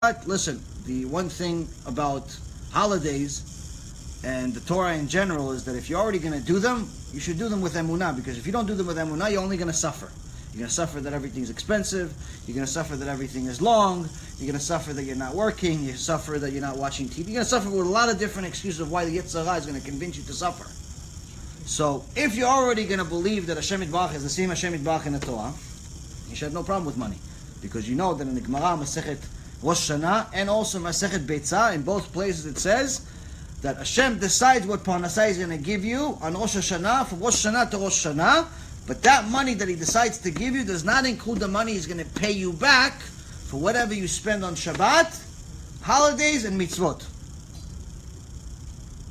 But listen, the one thing about holidays and the Torah in general is that if you're already going to do them, you should do them with emunah, because if you don't do them with emunah, you're only going to suffer. You're going to suffer that everything's expensive. You're going to suffer that everything is long. You're going to suffer that you're not working. You suffer that you're not watching TV. You're going to suffer with a lot of different excuses of why the Yetzer Hara is going to convince you to suffer. So if you're already going to believe that Hashem Yitbarach is the same Hashem Yitbarach in the Torah, you should have no problem with money, because you know that in the Gemara, Masechet Rosh Hashanah, and also Masechet Beitzah, in both places it says that Hashem decides what Parnasai is going to give you on Rosh Hashanah, from Rosh Hashanah to Rosh Hashanah, but that money that He decides to give you does not include the money He's going to pay you back for whatever you spend on Shabbat, holidays, and mitzvot.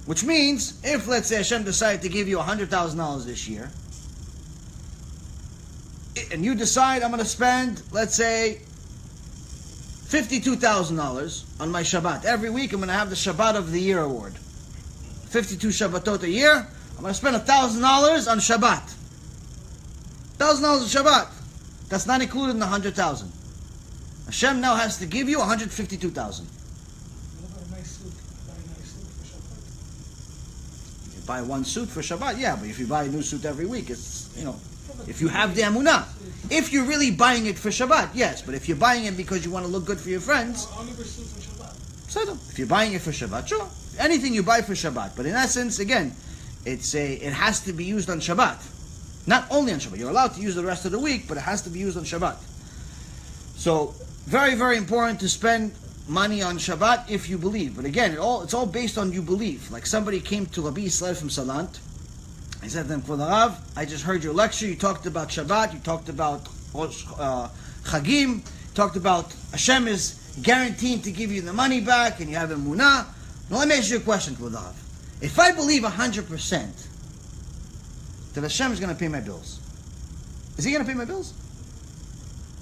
Which means, if let's say Hashem decided to give you $100,000 this year, and you decide I'm going to spend, let's say, $52,000 on my Shabbat. Every week I'm going to have the Shabbat of the Year award. 52 Shabbatot a year. I'm going to spend $1,000 on Shabbat. $1,000 on Shabbat. That's not included in the 100,000. Hashem now has to give you 152,000. You buy one suit for Shabbat, yeah, but if you buy a new suit every week, it's, if you have the emunah. If you're really buying it for Shabbat, yes. But if you're buying it because you want to look good for your friends, if you're buying it for Shabbat, sure. Anything you buy for Shabbat. But in essence, again, it has to be used on Shabbat. Not only on Shabbat. You're allowed to use the rest of the week, but it has to be used on Shabbat. So, very, very important to spend money on Shabbat if you believe. But again, it's all based on you believe. Like somebody came to Rabbi Yisrael from Salant. I said to him, Kvod Harav, I just heard your lecture. You talked about Shabbat. You talked about Chagim. You talked about Hashem is guaranteed to give you the money back, and you have emunah. Now let me ask you a question, Kvod Harav. If I believe 100% that Hashem is going to pay my bills, is He going to pay my bills?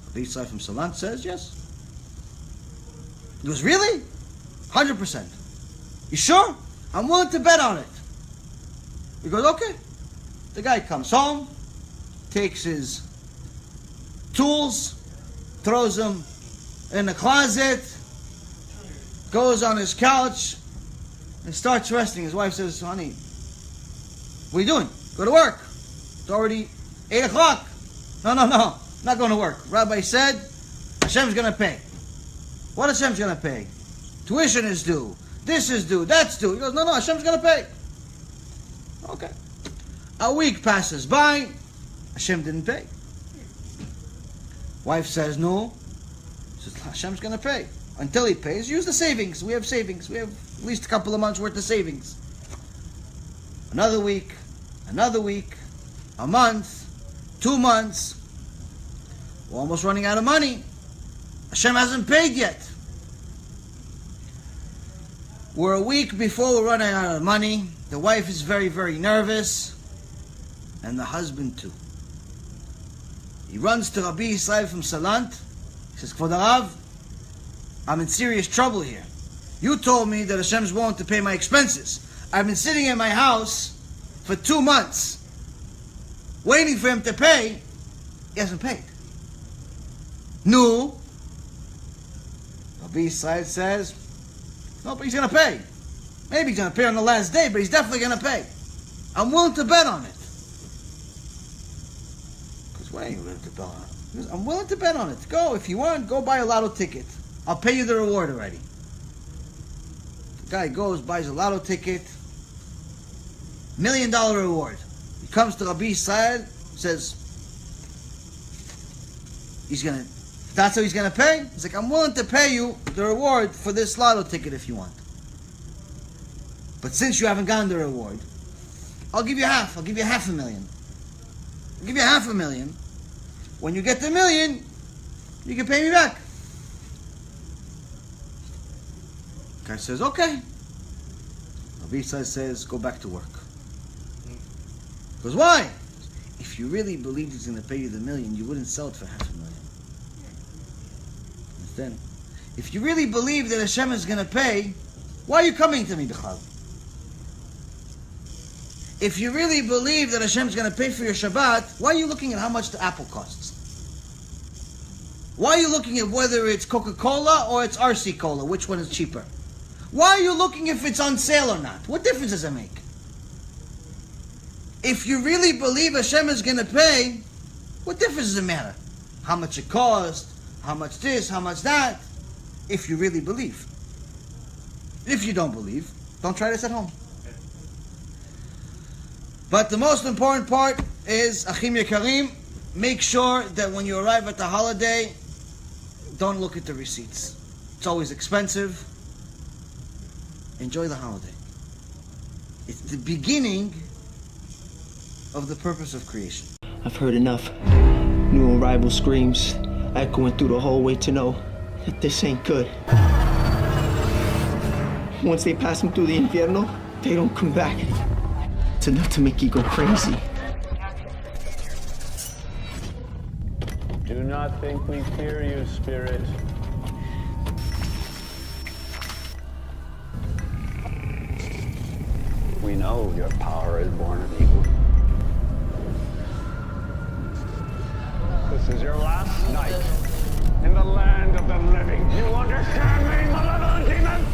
Rabbi Yisrael from Salant says yes. It was really 100%. You sure? I'm willing to bet on it. He goes, okay. The guy comes home, takes his tools, throws them in the closet, goes on his couch, and starts resting. His wife says, honey, what are you doing? Go to work. It's already 8 o'clock. No, not going to work. Rabbi said, Hashem's going to pay. What Hashem's going to pay? Tuition is due. This is due. That's due. He goes, no, Hashem's going to pay. Okay. A week passes by. Hashem didn't pay. Wife says, no. Says, Hashem's going to pay. Until He pays, use the savings. We have savings. We have at least a couple of months worth of savings. Another week, a month, 2 months. We're almost running out of money. Hashem hasn't paid yet. We're a week before we're running out of money. The wife is very, very nervous. And the husband too. He runs to Rabbi Yisrael from Salant. He says, Kvod Harav, I'm in serious trouble here. You told me that Hashem's willing to pay my expenses. I've been sitting in my house for 2 months, waiting for Him to pay. He hasn't paid. No. Rabbi Yisrael says, no, but He's going to pay. Maybe He's going to pay on the last day, but He's definitely going to pay. I'm willing to bet on it. Because why are you willing to bet on it? Because I'm willing to bet on it. Go, if you want, go buy a lotto ticket. I'll pay you the reward already. The guy goes, buys a lotto ticket. $1 million reward. He comes to Rabbi Yisrael, says, that's how He's going to pay? He's like, I'm willing to pay you the reward for this lotto ticket if you want. But since you haven't gotten the reward, I'll give you half. I'll give you $500,000. I'll give you $500,000. When you get the $1 million, you can pay me back. The guy says, okay. Rabbi Yisrael says, go back to work. Because why? If you really believed He's going to pay you the $1 million, you wouldn't sell it for $500,000. Understand? If you really believe that Hashem is going to pay, why are you coming to me, B'chal? If you really believe that Hashem is going to pay for your Shabbat, why are you looking at how much the apple costs? Why are you looking at whether it's Coca-Cola or it's RC Cola? Which one is cheaper? Why are you looking if it's on sale or not? What difference does it make? If you really believe Hashem is going to pay, what difference does it matter? How much it cost, how much this, how much that, if you really believe. If you don't believe, don't try this at home. But the most important part is, Achim Yekarim, make sure that when you arrive at the holiday, don't look at the receipts. It's always expensive. Enjoy the holiday. It's the beginning of the purpose of creation. I've heard enough. New arrival screams echoing through the hallway to know that this ain't good. Once they pass them through the infierno, they don't come back. It's enough to make you go crazy. Do not think we fear you, Spirit. We know your power is born of evil. This is your last night in the land of the living. You understand me, malevolent demon?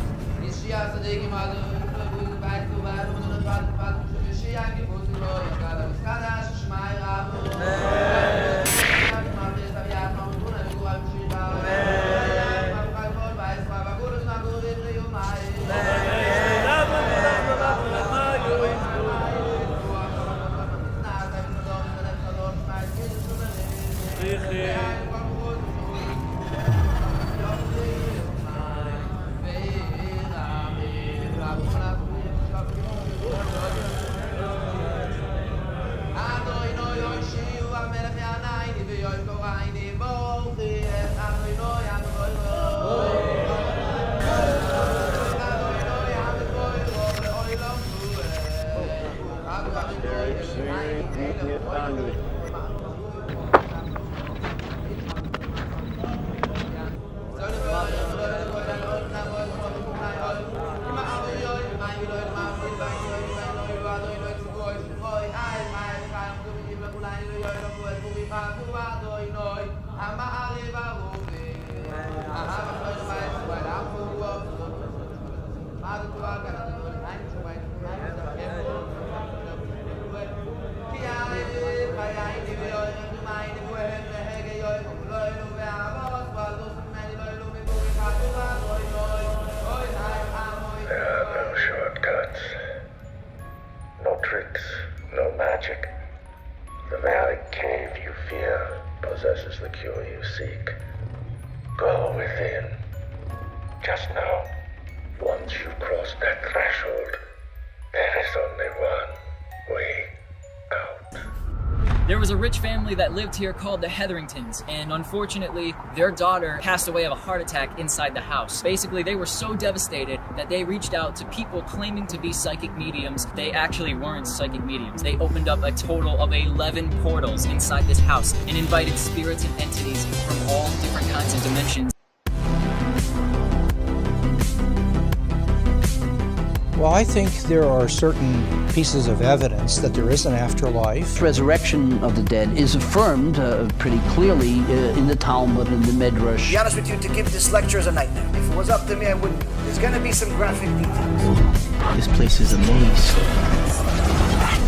There was a rich family that lived here called the Hetheringtons, and unfortunately, their daughter passed away of a heart attack inside the house. Basically, they were so devastated that they reached out to people claiming to be psychic mediums. They actually weren't psychic mediums. They opened up a total of 11 portals inside this house and invited spirits and entities from all different kinds of dimensions. Well, I think there are certain pieces of evidence that there is an afterlife. Resurrection of the dead is affirmed pretty clearly in the Talmud and the Midrash. To be honest with you, to give this lecture is a nightmare. If it was up to me, I wouldn't do it. There's going to be some graphic details. This place is a maze.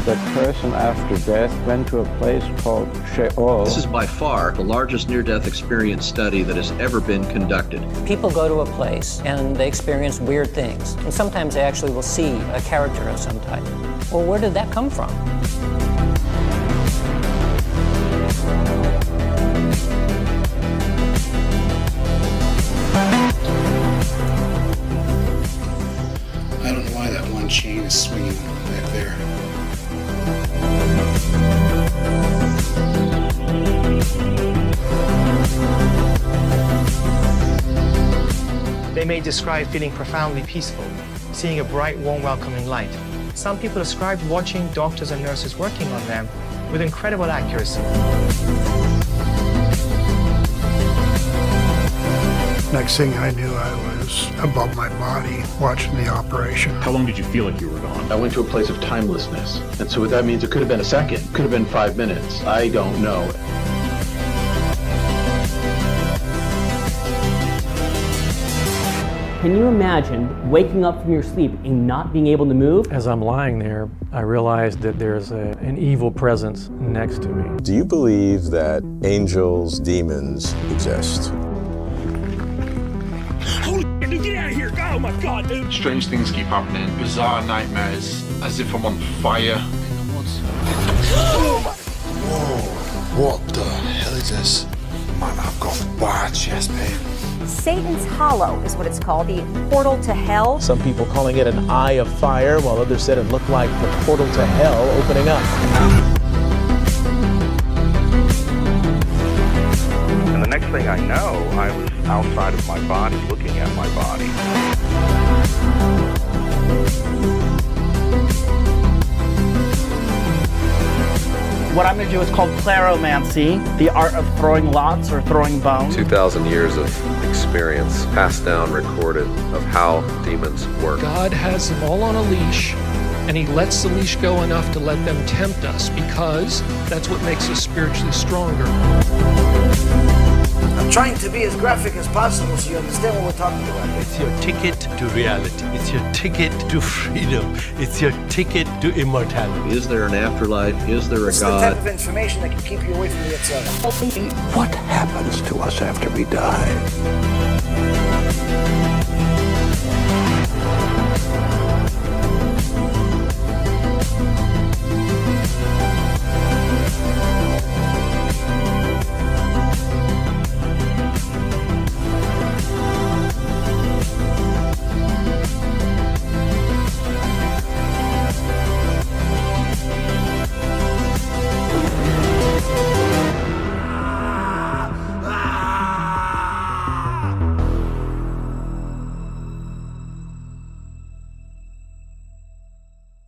The person after death went to a place called Sheol. This is by far the largest near-death experience study that has ever been conducted. People go to a place and they experience weird things. And sometimes they actually will see a character of some type. Well, where did that come from? I don't know why that one chain is swinging back there. They may describe feeling profoundly peaceful, seeing a bright, warm, welcoming light. Some people describe watching doctors and nurses working on them with incredible accuracy. Next thing I knew, I was above my body watching the operation. How long did you feel like you were gone? I went to a place of timelessness. And so what that means, it could have been a second, could have been 5 minutes. I don't know. Can you imagine waking up from your sleep and not being able to move? As I'm lying there, I realized that there's an evil presence next to me. Do you believe that angels, demons exist? Holy shit, dude, get out of here! Oh my god, dude! Strange things keep happening. Bizarre nightmares, as if I'm on fire. Whoa! What the hell is this? Man, I've got bad chest pain. Satan's Hollow is what it's called, the portal to hell. Some people calling it an eye of fire, while others said it looked like the portal to hell opening up. And the next thing I know, I was outside of my body, looking at my body. What I'm going to do is called claromancy, the art of throwing lots or throwing bones. 2,000 years of experience, passed down, recorded, of how demons work. God has them all on a leash, and he lets the leash go enough to let them tempt us, because that's what makes us spiritually stronger. I'm trying to be as graphic as possible so you understand what we're talking about. It's your ticket to reality. It's your ticket to freedom. It's your ticket to immortality. Is there an afterlife? Is there a It's God? the type of information that can keep you away from the Yetzirah. What happens to us after we die?